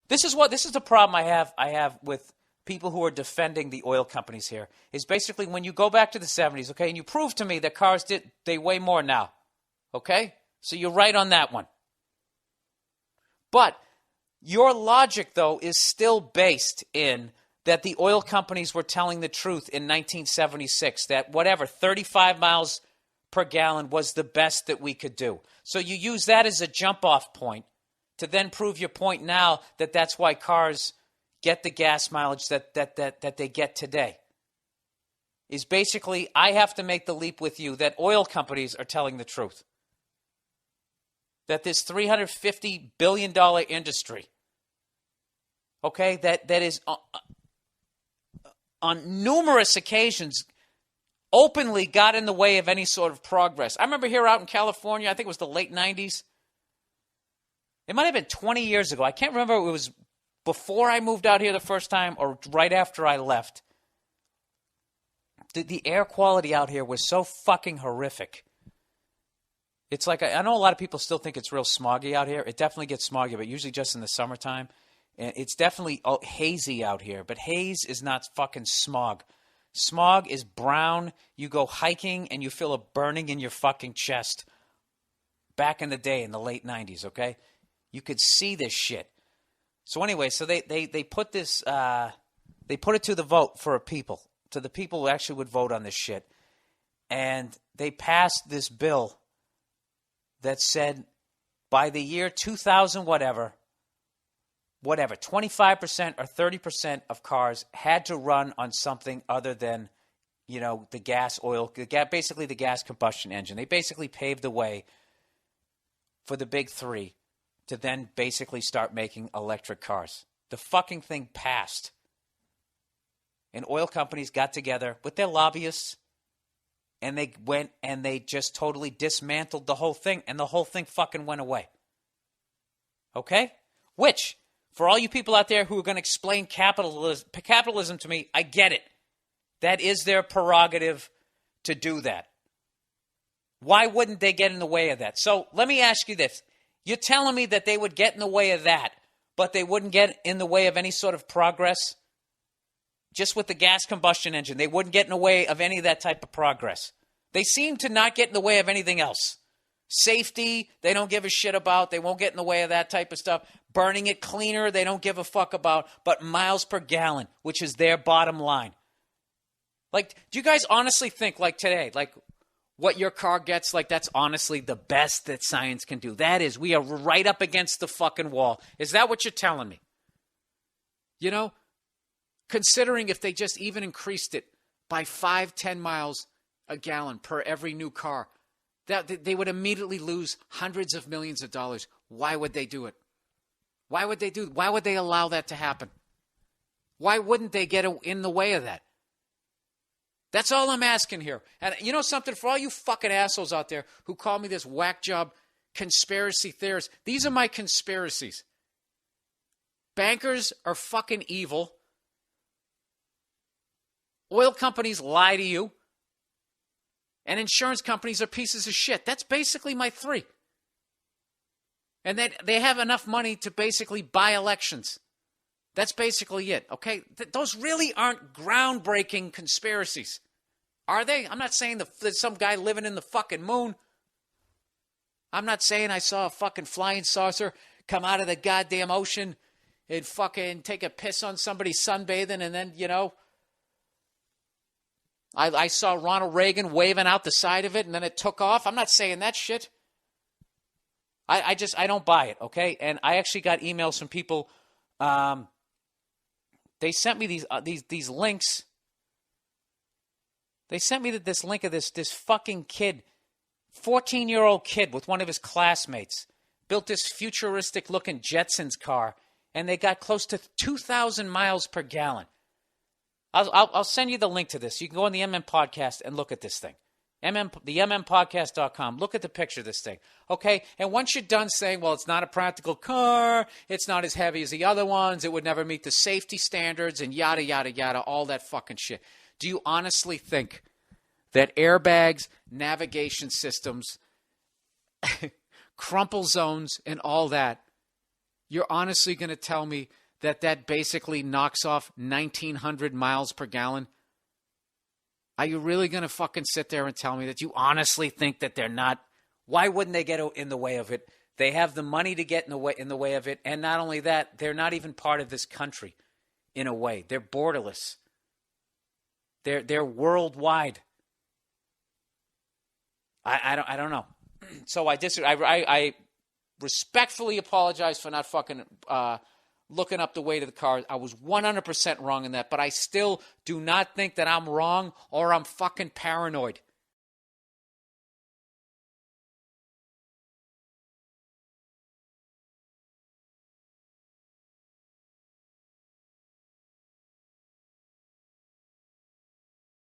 This is the problem I have with people who are defending the oil companies here. Is basically when you go back to the 70s, okay, and you prove to me that cars they weigh more now. Okay? So you're right on that one. But your logic, though, is still based in that the oil companies were telling the truth in 1976, that whatever, 35 miles per gallon was the best that we could do. So you use that as a jump-off point to then prove your point now that that's why cars get the gas mileage that they get today. Is basically, I have to make the leap with you that oil companies are telling the truth. That this $350 billion industry, okay, that is on numerous occasions openly got in the way of any sort of progress. I remember here out in California, I think it was the late 90s. It might have been 20 years ago. I can't remember if it was before I moved out here the first time or right after I left. The air quality out here was so fucking horrific. It's like, I know a lot of people still think it's real smoggy out here. It definitely gets smoggy, but usually just in the summertime. And it's definitely hazy out here, but haze is not fucking smog. Smog is brown. You go hiking and you feel a burning in your fucking chest. Back in the day, in the late 90s, okay? You could see this shit. So anyway, so they put this, they put it to the vote for people, to the people who actually would vote on this shit. And they passed this bill that said by the year 2000 whatever, 25% or 30% of cars had to run on something other than, the gas, oil, basically the gas combustion engine. They basically paved the way for the big three to then basically start making electric cars. The fucking thing passed. And oil companies got together with their lobbyists, and they went and they just totally dismantled the whole thing, and the whole thing fucking went away. Okay? Which, for all you people out there who are going to explain capitalism to me, I get it. That is their prerogative to do that. Why wouldn't they get in the way of that? So let me ask you this. You're telling me that they would get in the way of that, but they wouldn't get in the way of any sort of progress? Just with the gas combustion engine, they wouldn't get in the way of any of that type of progress. They seem to not get in the way of anything else. Safety, they don't give a shit about. They won't get in the way of that type of stuff. Burning it cleaner, they don't give a fuck about. But miles per gallon, which is their bottom line. Like, do you guys honestly think, like today, like what your car gets, like that's honestly the best that science can do? That is, we are right up against the fucking wall. Is that what you're telling me? Considering if they just even increased it by 5-10 miles a gallon per every new car, that they would immediately lose hundreds of millions of dollars. Why would they do it? Why would they allow that to happen? Why wouldn't they get in the way of that? That's all I'm asking here. And you know something? For all you fucking assholes out there who call me this whack job conspiracy theorist, these are my conspiracies. Bankers are fucking evil. Oil companies lie to you. And insurance companies are pieces of shit. That's basically my three. And they have enough money to basically buy elections. That's basically it, okay? Those really aren't groundbreaking conspiracies, are they? I'm not saying there's some guy living in the fucking moon. I'm not saying I saw a fucking flying saucer come out of the goddamn ocean and fucking take a piss on somebody sunbathing and then, I saw Ronald Reagan waving out the side of it and then it took off. I'm not saying that shit. I don't buy it, okay? And I actually got emails from people. They sent me these links. They sent me this link of this fucking kid, 14-year-old kid with one of his classmates, built this futuristic-looking Jetsons car, and they got close to 2,000 miles per gallon. I'll send you the link to this. You can go on the MM Podcast and look at this thing. The MMPodcast.com. Look at the picture of this thing. Okay? And once you're done saying, well, it's not a practical car, it's not as heavy as the other ones, it would never meet the safety standards, and yada, yada, yada, all that fucking shit. Do you honestly think that airbags, navigation systems, crumple zones, and all that You're honestly going to tell me that basically knocks off 1,900 miles per gallon? Are you really going to fucking sit there and tell me that you honestly think that they're not? Why wouldn't they get in the way of it? They have the money to get in the way of it. And not only that, they're not even part of this country in a way. They're borderless. They're worldwide. I don't know. So I disagree. I respectfully apologize for not fucking looking up the weight of the car. I was 100% wrong in that, but I still do not think that I'm wrong or I'm fucking paranoid.